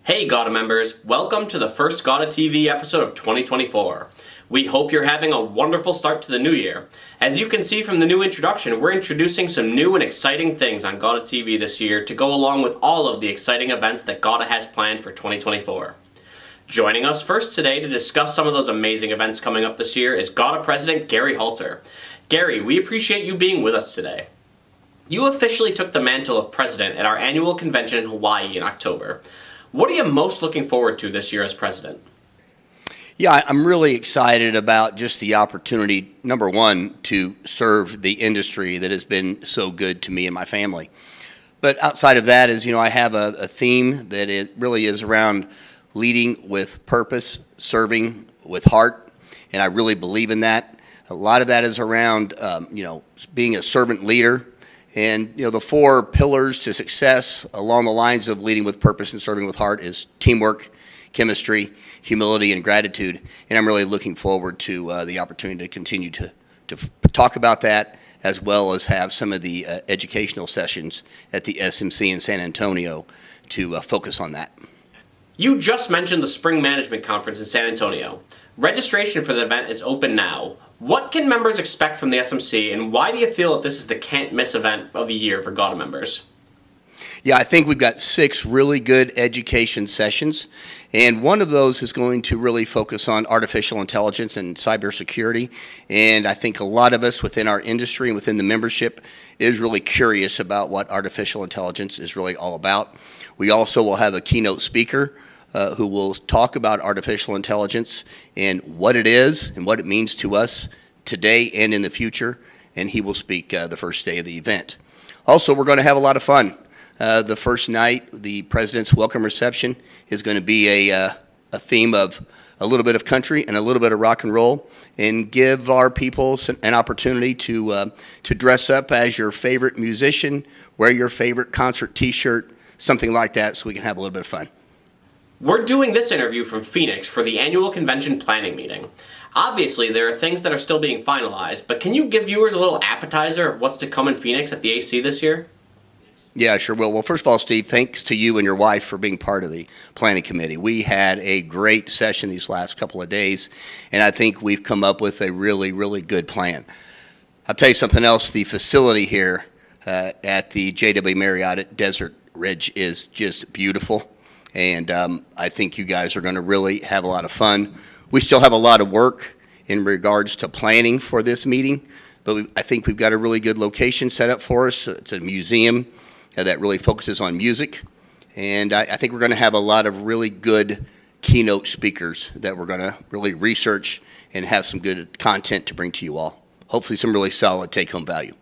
Hey GAWDA members, welcome to the first GAWDA TV episode of 2024. We hope you're having a wonderful start to the new year. As you can see from the new introduction, we're introducing some new and exciting things on GAWDA TV this year to go along with all of the exciting events that GAWDA has planned for 2024. Joining us first today to discuss some of those amazing events coming up this year is GAWDA President Gary Halter. Gary, we appreciate you being with us today. You officially took the mantle of president at our annual convention in Hawaii in October. What are you most looking forward to this year as president? Yeah, I'm really excited about just the opportunity, number one, to serve the industry that has been so good to me and my family. But outside of that is, I have a theme that it really is around leading with purpose, serving with heart, and I really believe in that. A lot of that is around, being a servant leader. And, the four pillars to success along the lines of leading with purpose and serving with heart is teamwork, chemistry, humility, and gratitude. And I'm really looking forward to the opportunity to continue to talk about that, as well as have some of the educational sessions at the SMC in San Antonio to focus on that. You just mentioned the Spring Management Conference in San Antonio. Registration for the event is open now. What can members expect from the SMC, and why do you feel that this is the can't-miss event of the year for GAWDA members? Yeah, I think we've got 6 really good education sessions, and one of those is going to really focus on artificial intelligence and cybersecurity, and I think a lot of us within our industry and within the membership is really curious about what artificial intelligence is really all about. We also will have a keynote speaker who will talk about artificial intelligence and what it is and what it means to us today and in the future, and he will speak the first day of the event. Also, we're going to have a lot of fun. The first night, the President's Welcome Reception is going to be a theme of a little bit of country and a little bit of rock and roll, and give our people an opportunity to dress up as your favorite musician, wear your favorite concert t-shirt, something like that, so we can have a little bit of fun. We're doing this interview from Phoenix for the annual convention planning meeting. Obviously, there are things that are still being finalized, but can you give viewers a little appetizer of what's to come in Phoenix at the AC this year? Yeah, I sure will. Well, first of all, Steve, thanks to you and your wife for being part of the planning committee. We had a great session these last couple of days, and I think we've come up with a really, really good plan. I'll tell you something else. The facility here at the JW Marriott at Desert Ridge is just beautiful. And I think you guys are going to really have a lot of fun. We still have a lot of work in regards to planning for this meeting, but I think we've got a really good location set up for us. It's a museum that really focuses on music, and I think we're going to have a lot of really good keynote speakers that we're going to really research and have some good content to bring to you all. Hopefully some really solid take-home value.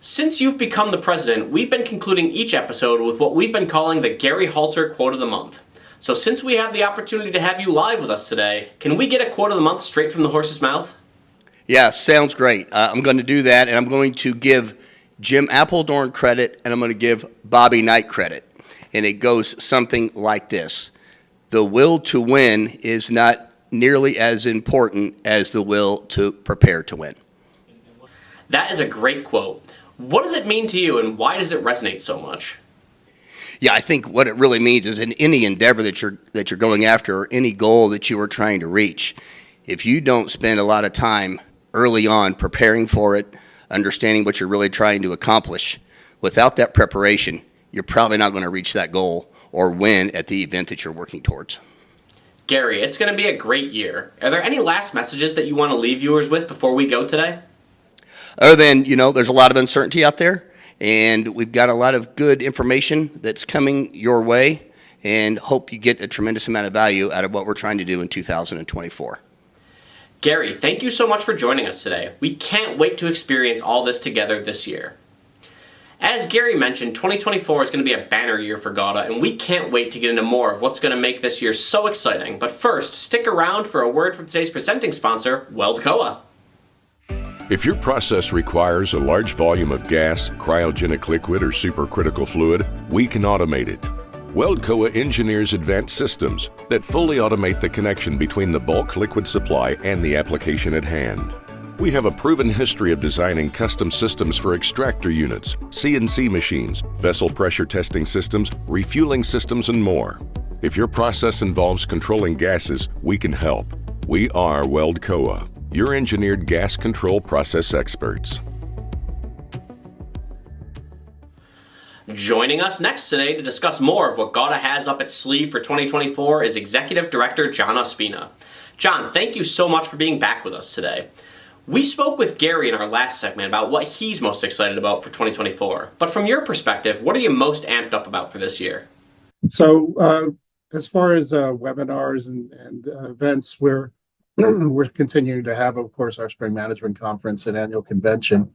Since you've become the president, we've been concluding each episode with what we've been calling the Gary Halter Quote of the Month. So since we have the opportunity to have you live with us today, can we get a quote of the month straight from the horse's mouth? Yeah, sounds great. I'm going to do that, and I'm going to give Jim Appledorn credit, and I'm going to give Bobby Knight credit. And it goes something like this: the will to win is not nearly as important as the will to prepare to win. That is a great quote. What does it mean to you, and why does it resonate so much? Yeah, I think what it really means is in any endeavor that you're going after, or any goal that you are trying to reach, if you don't spend a lot of time early on preparing for it, understanding what you're really trying to accomplish, without that preparation, you're probably not going to reach that goal or win at the event that you're working towards. Gary, it's going to be a great year. Are there any last messages that you want to leave viewers with before we go today? Other than, there's a lot of uncertainty out there, and we've got a lot of good information that's coming your way, and hope you get a tremendous amount of value out of what we're trying to do in 2024. Gary, thank you so much for joining us today. We can't wait to experience all this together this year. As Gary mentioned, 2024 is going to be a banner year for GAWDA, and we can't wait to get into more of what's going to make this year so exciting. But first, stick around for a word from today's presenting sponsor, Weldcoa. If your process requires a large volume of gas, cryogenic liquid, or supercritical fluid, we can automate it. Weldcoa engineers advanced systems that fully automate the connection between the bulk liquid supply and the application at hand. We have a proven history of designing custom systems for extractor units, CNC machines, vessel pressure testing systems, refueling systems, and more. If your process involves controlling gases, we can help. We are Weldcoa, your engineered gas control process experts. Joining us next today to discuss more of what GAWDA has up its sleeve for 2024 is Executive Director John Ospina. John, thank you so much for being back with us today. We spoke with Gary in our last segment about what he's most excited about for 2024. But from your perspective, what are you most amped up about for this year? So as far as webinars and events, we're continuing to have, of course, our Spring Management Conference and annual convention.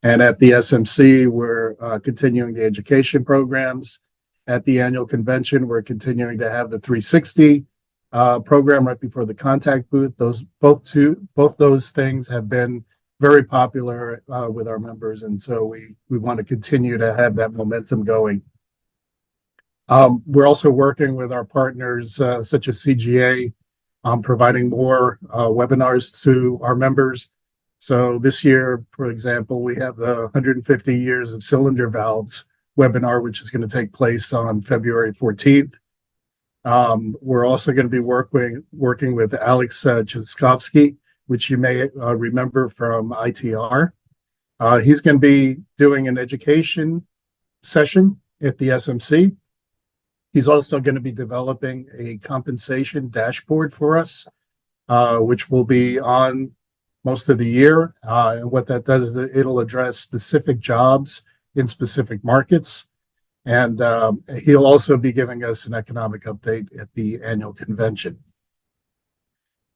And at the SMC, we're continuing the education programs. At the annual convention, we're continuing to have the 360 program right before the contact booth. Both those things have been very popular with our members, and so we want to continue to have that momentum going. We're also working with our partners such as CGA on providing more webinars to our members. So this year, for example, we have the 150 years of cylinder valves webinar, which is going to take place on February 14th. We're also going to be working with Alex Jaskovsky, which you may remember from ITR. He's going to be doing an education session at the SMC. He's also going to be developing a compensation dashboard for us, which will be on most of the year. And what that does is it'll address specific jobs in specific markets. And he'll also be giving us an economic update at the annual convention.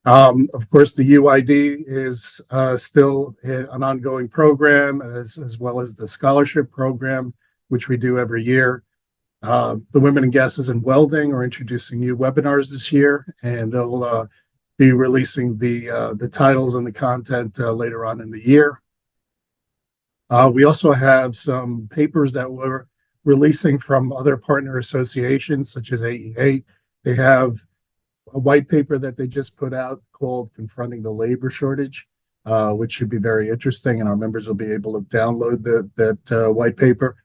Of course, the UID is still an ongoing program, as well as the scholarship program, which we do every year. The Women and Gases in Welding are introducing new webinars this year, and they'll be releasing the titles and the content later on in the year. We also have some papers that we're releasing from other partner associations, such as AEA. They have a white paper that they just put out called Confronting the Labor Shortage, which should be very interesting, and our members will be able to download that white paper.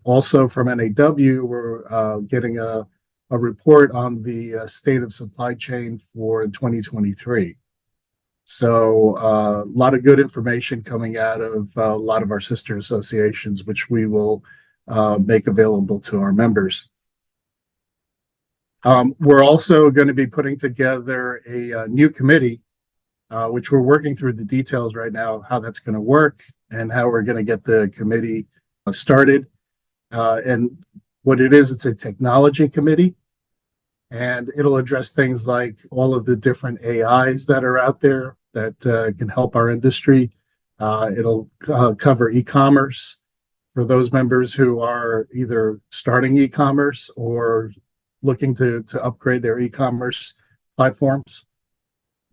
Also from NAW, we're getting a report on the state of supply chain for 2023. So a lot of good information coming out of a lot of our sister associations, which we will make available to our members. We're also going to be putting together a new committee, which we're working through the details right now, how that's going to work and how we're going to get the committee started. And what it is, it's a technology committee, and it'll address things like all of the different AIs that are out there that can help our industry. It'll cover e-commerce for those members who are either starting e-commerce or looking to upgrade their e-commerce platforms.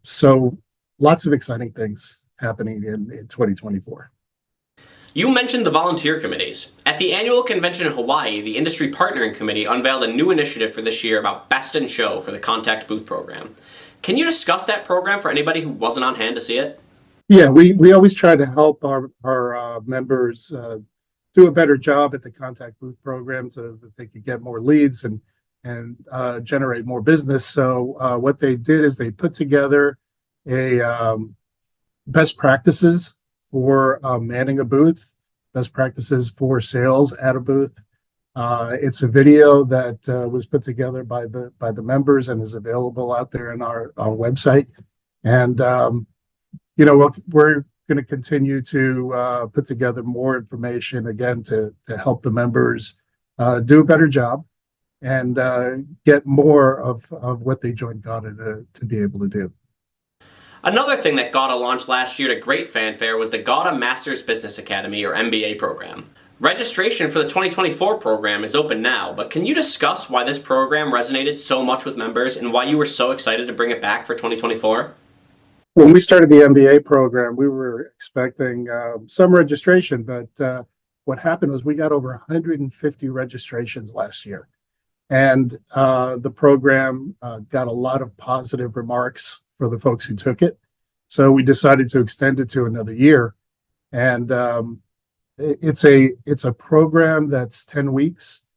So lots of exciting things happening in 2024. You mentioned the volunteer committees. At the annual convention in Hawaii, the Industry Partnering Committee unveiled a new initiative for this year about Best in Show for the Contact Booth program. Can you discuss that program for anybody who wasn't on hand to see it? Yeah, we always try to help our members do a better job at the Contact Booth program so that they could get more leads and generate more business. So what they did is they put together a best practices for manning a booth, best practices for sales at a booth. It's a video that was put together by the members and is available out there on our website. And we're going to continue to put together more information again to help the members do a better job and get more of what they joined GAWDA to be able to do. Another thing that GAWDA launched last year to great fanfare was the GAWDA Masters Business Academy, or MBA program. Registration for the 2024 program is open now, but can you discuss why this program resonated so much with members and why you were so excited to bring it back for 2024? When we started the MBA program, we were expecting some registration, but what happened was we got over 150 registrations last year. And the program got a lot of positive remarks for the folks who took it. So we decided to extend it to another year. And it's a program that's 10 weeks.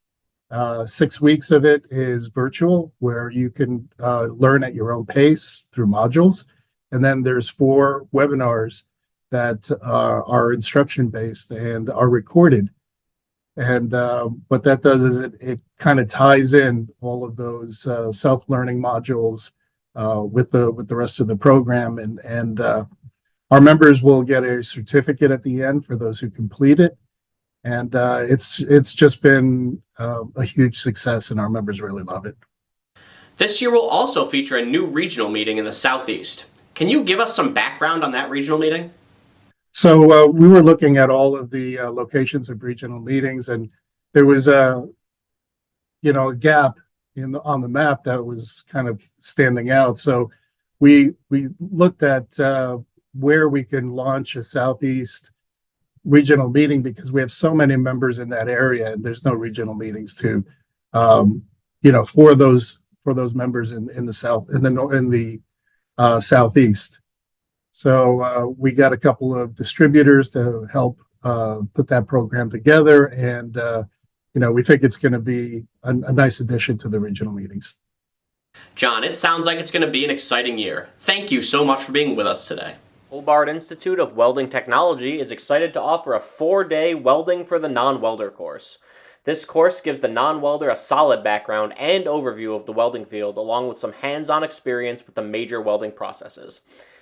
6 weeks of it is virtual, where you can learn at your own pace through modules. And then there's 4 webinars that are instruction based and are recorded. And what that does is it kind of ties in all of those self-learning modules with the rest of the program. And our members will get a certificate at the end for those who complete it. And it's just been a huge success, and our members really love it. This year will also feature a new regional meeting in the Southeast. Can you give us some background on that regional meeting? So we were looking at all of the locations of regional meetings, and there was a gap on the map that was kind of standing out. So we looked at where we can launch a Southeast regional meeting, because we have so many members in that area, and there's no regional meetings to for those members in the South, in the Southeast. So we got a couple of distributors to help put that program together, and we think it's going to be a nice addition to the regional meetings. John, it sounds like it's going to be an exciting year. Thank you so much for being with us today. Hobart Institute of Welding Technology is excited to offer a 4-day Welding for the Non-Welder course. This course gives the non-welder a solid background and overview of the welding field, along with some hands-on experience with the major welding processes.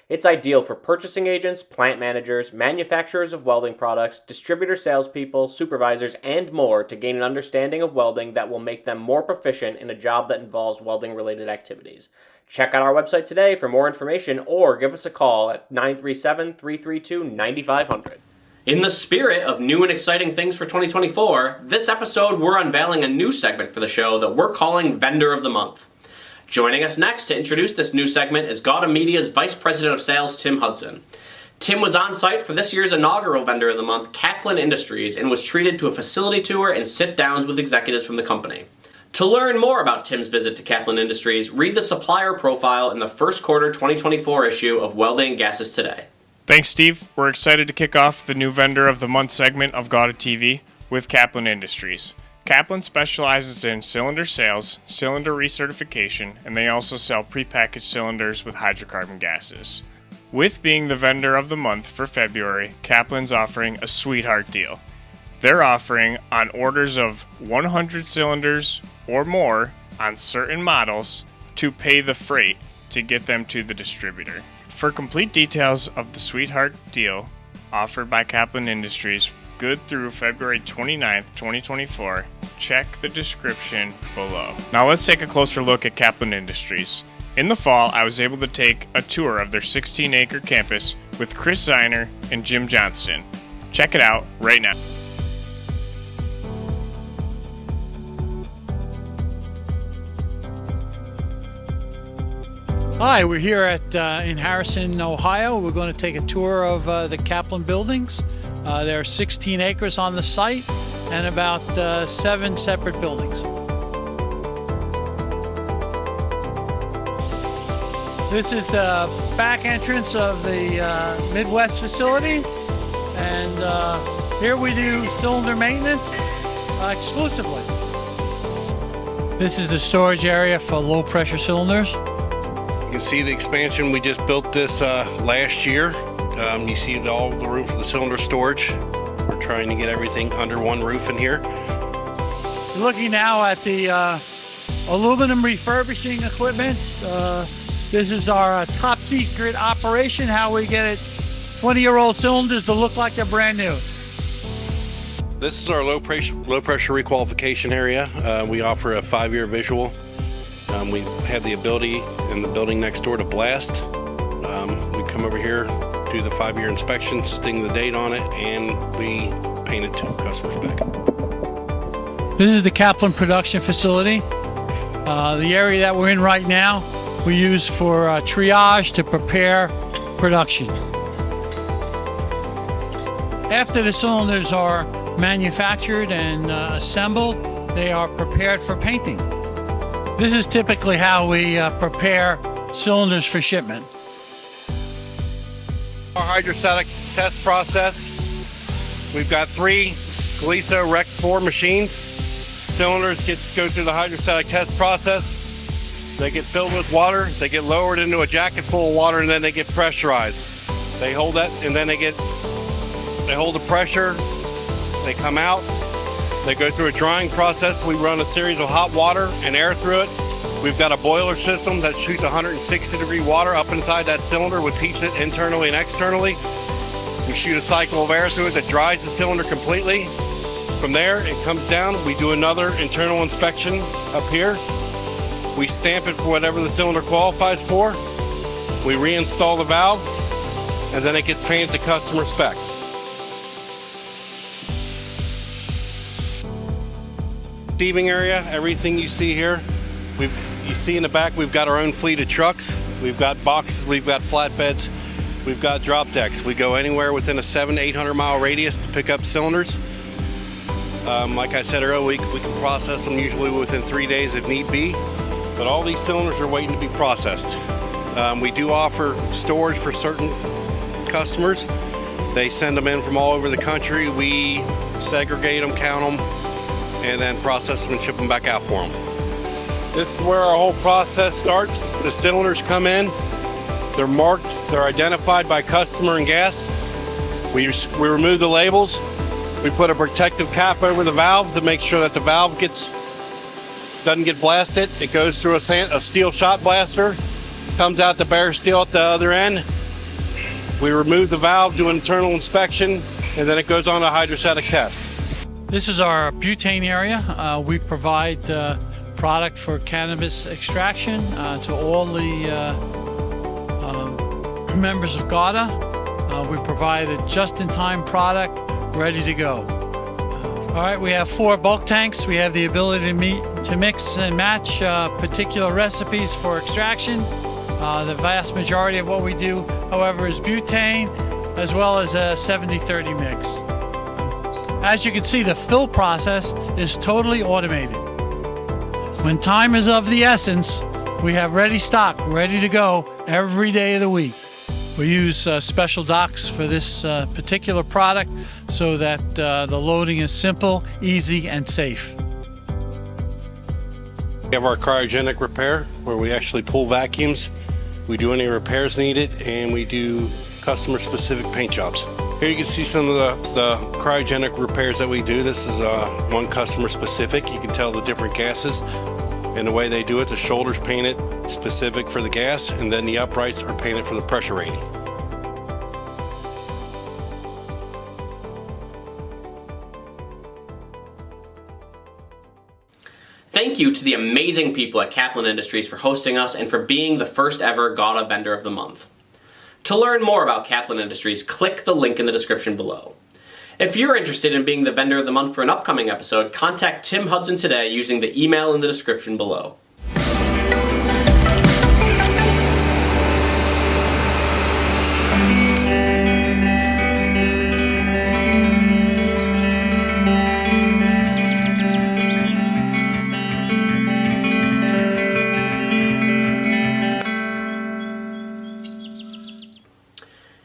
It's ideal for purchasing agents, plant managers, manufacturers of welding products, distributor salespeople, supervisors, and more to gain an understanding of welding that will make them more proficient in a job that involves welding-related activities. Check out our website today for more information, or give us a call at 937-332-9500. In the spirit of new and exciting things for 2024, this episode we're unveiling a new segment for the show that we're calling Vendor of the Month. Joining us next to introduce this new segment is GAWDA Media's Vice President of Sales, Tim Hudson. Tim was on site for this year's inaugural Vendor of the Month, Kaplan Industries, and was treated to a facility tour and sit-downs with executives from the company. To learn more about Tim's visit to Kaplan Industries, read the supplier profile in the first quarter 2024 issue of Welding and Gases Today. Thanks, Steve. We're excited to kick off the new Vendor of the Month segment of GAWDA TV with Kaplan Industries. Kaplan specializes in cylinder sales, cylinder recertification, and they also sell prepackaged cylinders with hydrocarbon gases. With being the Vendor of the Month for February, Kaplan's offering a sweetheart deal. They're offering on orders of 100 cylinders or more on certain models to pay the freight to get them to the distributor. For complete details of the sweetheart deal offered by Kaplan Industries, good through February 29th, 2024, check the description below. Now let's take a closer look at Kaplan Industries. In the fall, I was able to take a tour of their 16-acre campus with Chris Zeiner and Jim Johnston. Check it out right now. Hi, we're here in Harrison, Ohio. We're going to take a tour of the Kaplan buildings. There are 16 acres on the site and about 7 separate buildings. This is the back entrance of the Midwest facility, and here we do cylinder maintenance exclusively. This is the storage area for low pressure cylinders. You can see the expansion. We just built this last year. You see all the roof of the cylinder storage. We're trying to get everything under one roof in here. You're looking now at the aluminum refurbishing equipment. This is our top secret operation, how we get 20-year-old cylinders to look like they're brand new. This is our low pressure requalification area. We offer a 5-year visual. We have the ability in the building next door to blast. We come over here, do the 5-year inspection, sting the date on it, and we paint it to the customer's spec. This is the Kaplan production facility. The area that we're in right now, we use for triage to prepare production. After the cylinders are manufactured and assembled, they are prepared for painting. This is typically how we prepare cylinders for shipment. Our hydrostatic test process. We've got 3 Gliesa Rec 4 machines. cylinders go through the hydrostatic test process. They get filled with water, they get lowered into a jacket full of water, and then they get pressurized. They hold that, and then they hold the pressure, they come out, they go through a drying process. We run a series of hot water and air through it. We've got a boiler system that shoots 160-degree water up inside that cylinder, which heats it internally and externally. We shoot a cycle of air through it that dries the cylinder completely. From there, it comes down. We do another internal inspection up here. We stamp it for whatever the cylinder qualifies for. We reinstall the valve, and then it gets painted to customer spec. Receiving area, everything you see here, you see in the back, we've got our own fleet of trucks. We've got boxes, we've got flatbeds, we've got drop decks. We go anywhere within a 700 to 800 mile radius to pick up cylinders. Like I said earlier, we can process them usually within 3 days if need be, but all these cylinders are waiting to be processed. We do offer storage for certain customers. They send them in from all over the country. We segregate them, count them, and then process them and ship them back out for them. This is where our whole process starts. The cylinders come in, they're marked, they're identified by customer and gas. We remove the labels. We put a protective cap over the valve to make sure that the valve doesn't get blasted. It goes through a steel shot blaster, comes out the bare steel at the other end. We remove the valve, do an internal inspection, and then it goes on a hydrostatic test. This is our butane area. We provide product for cannabis extraction to all the members of GAWDA. We provide a just-in-time product ready to go. All right, we have 4 bulk tanks. We have the ability to mix and match particular recipes for extraction. The vast majority of what we do, however, is butane as well as a 70-30 mix. As you can see, the fill process is totally automated. When time is of the essence, we have ready stock, ready to go every day of the week. We use special docks for this particular product so that the loading is simple, easy, and safe. We have our cryogenic repair where we actually pull vacuums. We do any repairs needed, and we do customer-specific paint jobs. Here you can see some of the cryogenic repairs that we do. This is one customer-specific. You can tell the different gases and the way they do it. The shoulder's painted specific for the gas, and then the uprights are painted for the pressure rating. Thank you to the amazing people at Kaplan Industries for hosting us and for being the first ever GAWDA Vendor of the Month. To learn more about Kaplan Industries, click the link in the description below. If you're interested in being the Vendor of the Month for an upcoming episode, contact Tim Hudson today using the email in the description below.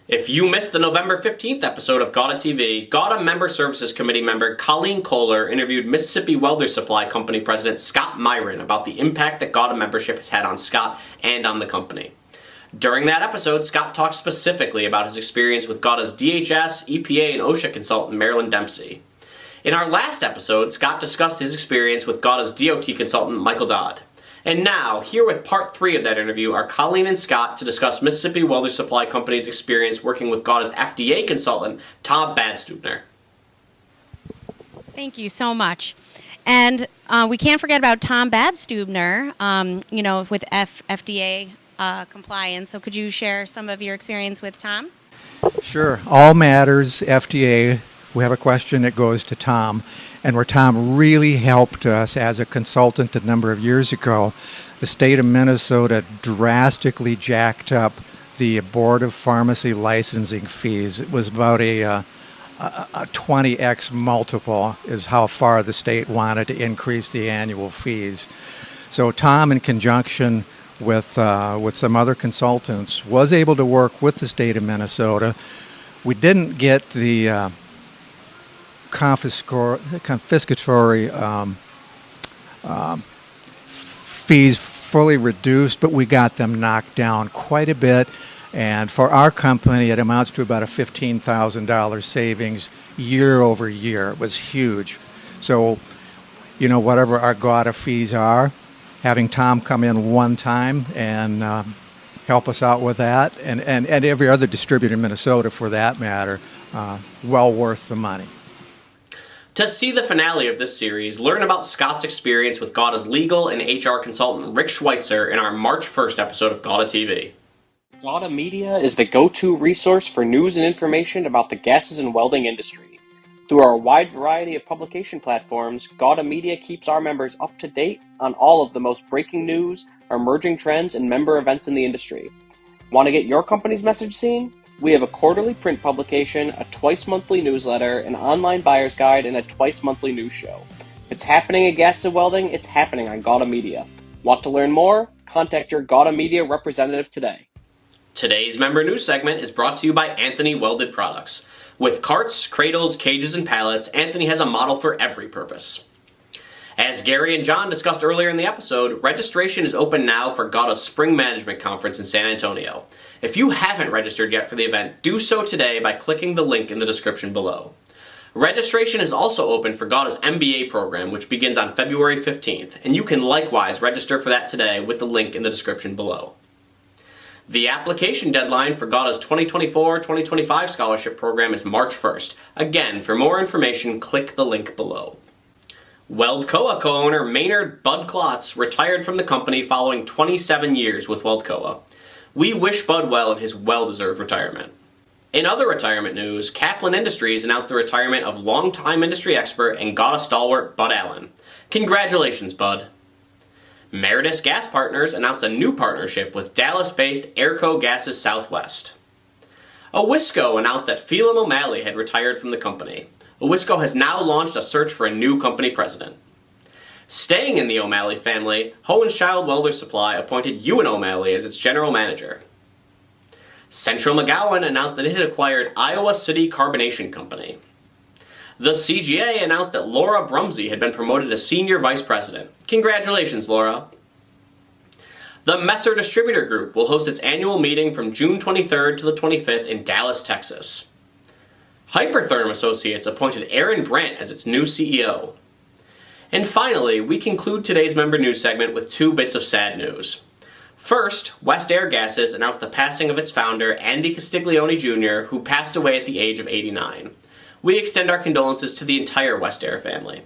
If you missed the November 15th episode of GAWDA TV, GAWDA Member Services Committee member Colleen Kohler interviewed Mississippi Welder Supply Company President Scott Myran about the impact that GAWDA membership has had on Scott and on the company. During that episode, Scott talked specifically about his experience with GAWDA's DHS, EPA, and OSHA consultant Marilyn Dempsey. In our last episode, Scott discussed his experience with GAWDA's DOT consultant Michael Dodd. And now, here with part 3 of that interview are Colleen and Scott to discuss Mississippi Welder Supply Company's experience working with GAWDA's FDA consultant, Tom Badstubner. Thank you so much. And we can't forget about Tom Badstubner, with FDA compliance. So could you share some of your experience with Tom? Sure. All matters FDA. If we have a question, it goes to Tom. And where Tom really helped us as a consultant a number of years ago, the state of Minnesota drastically jacked up the Board of Pharmacy licensing fees. It was about a 20x multiple is how far the state wanted to increase the annual fees. So Tom, in conjunction with some other consultants, was able to work with the state of Minnesota. We didn't get the confiscatory fees fully reduced, but we got them knocked down quite a bit. And for our company, it amounts to about a $15,000 savings year over year. It was huge. So, whatever our GAWDA fees are, having Tom come in one time and help us out with that, and every other distributor in Minnesota for that matter, well worth the money. To see the finale of this series, learn about Scott's experience with GAWDA's legal and HR consultant Rick Schweitzer in our March 1st episode of GAWDA TV. GAWDA Media is the go-to resource for news and information about the gases and welding industry. Through our wide variety of publication platforms, GAWDA Media keeps our members up to date on all of the most breaking news, emerging trends, and member events in the industry. Want to get your company's message seen? We have a quarterly print publication, a twice-monthly newsletter, an online buyer's guide, and a twice-monthly news show. If it's happening at Gases and Welding, it's happening on GAWDA Media. Want to learn more? Contact your GAWDA Media representative today. Today's member news segment is brought to you by Anthony Welded Products. With carts, cradles, cages, and pallets, Anthony has a model for every purpose. As Gary and John discussed earlier in the episode, registration is open now for GAWDA's Spring Management Conference in San Antonio. If you haven't registered yet for the event, do so today by clicking the link in the description below. Registration is also open for GAWDA's MBA program, which begins on February 15th, and you can likewise register for that today with the link in the description below. The application deadline for GAWDA's 2024-2025 scholarship program is March 1st. Again, for more information, click the link below. Weldcoa co-owner Maynard Bud Klotz retired from the company following 27 years with Weldcoa. We wish Bud well in his well-deserved retirement. In other retirement news, Kaplan Industries announced the retirement of longtime industry expert and GAWDA stalwart Bud Allen. Congratulations, Bud. Meredith Gas Partners announced a new partnership with Dallas-based Airco Gases Southwest. Owisco announced that Phelan O'Malley had retired from the company. Owisco has now launched a search for a new company president. Staying in the O'Malley family, Hohenschildt Welder Supply appointed Ewan O'Malley as its general manager. Central McGowan announced that it had acquired Iowa City Carbonation Company. The CGA announced that Laura Brumsey had been promoted to senior vice president. Congratulations, Laura. The Messer Distributor Group will host its annual meeting from June 23rd to the 25th in Dallas, Texas. Hypertherm Associates appointed Aaron Brandt as its new CEO. And finally, we conclude today's member news segment with two bits of sad news. First, West Air Gases announced the passing of its founder, Andy Castiglione Jr., who passed away at the age of 89. We extend our condolences to the entire West Air family.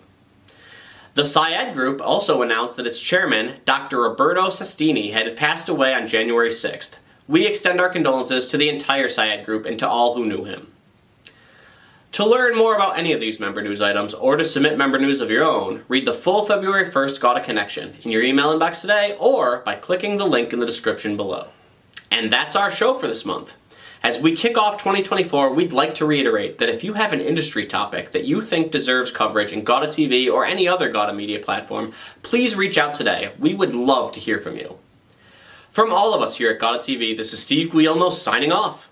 The Syed Group also announced that its chairman, Dr. Roberto Sestini, had passed away on January 6th. We extend our condolences to the entire Syed Group and to all who knew him. To learn more about any of these member news items or to submit member news of your own, read the full February 1st GAWDA Connection in your email inbox today or by clicking the link in the description below. And that's our show for this month. As we kick off 2024, we'd like to reiterate that if you have an industry topic that you think deserves coverage in GAWDA TV or any other GAWDA media platform, please reach out today. We would love to hear from you. From all of us here at GAWDA TV, this is Steve Guillermo signing off.